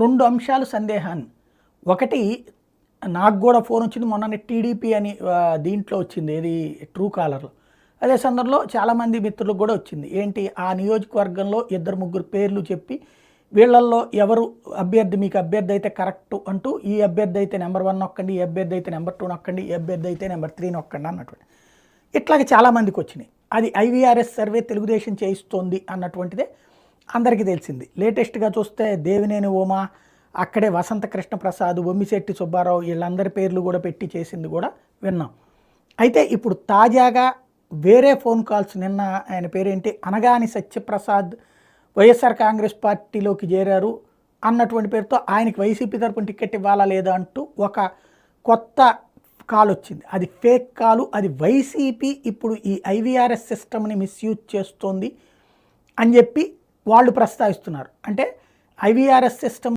2 అంశాలు సందేహాన్ని. ఒకటి నాకు కూడా ఫోన్ వచ్చింది మొన్ననే టీడీపీ అని దీంట్లో వచ్చింది ఏది ట్రూ కాలర్‌లో. అదే సందర్భంలో చాలామంది మిత్రులకు కూడా వచ్చింది. ఏంటి ఆ నియోజకవర్గంలో 2, 3 పేర్లు చెప్పి వీళ్ళల్లో ఎవరు అభ్యర్థి మీకు అభ్యర్థి అయితే కరెక్టు అంటూ ఈ అభ్యర్థి అయితే నెంబర్ 1 నొక్కండి, ఈ అభ్యర్థి అయితే నెంబర్ 2 నొక్కండి, ఈ అభ్యర్థి అయితే నెంబర్ 3 నొక్కండి అన్నటువంటి. ఇట్లాగే చాలామందికి వచ్చినాయి. అది ఐవీఆర్ఎస్ సర్వే తెలుగుదేశం చేయిస్తోంది అన్నటువంటిదే అందరికీ తెలిసింది. లేటెస్ట్‌గా చూస్తే దేవినేని ఉమా, అక్కడే వసంత కృష్ణ ప్రసాద్, బొమ్మిశెట్టి సుబ్బారావు వీళ్ళందరి పేర్లు కూడా పెట్టి చేసింది కూడా విన్నాం. అయితే ఇప్పుడు తాజాగా వేరే ఫోన్ కాల్స్ నిన్న ఆయన పేరేంటి అనగాని సత్యప్రసాద్ వైఎస్ఆర్ కాంగ్రెస్ పార్టీలోకి చేరారు అన్నటువంటి పేరుతో ఆయనకి వైసీపీ తరపున టికెట్ ఇవ్వాలా లేదా అంటూ ఒక కొత్త కాల్ వచ్చింది. అది ఫేక్ కాలు. అది వైసీపీ ఇప్పుడు ఈ ఐవీఆర్ఎస్ సిస్టమ్ని మిస్యూజ్ చేస్తోంది అని చెప్పి వాళ్ళు ప్రస్తావిస్తున్నారు. అంటే ఐవీఆర్ఎస్ సిస్టమ్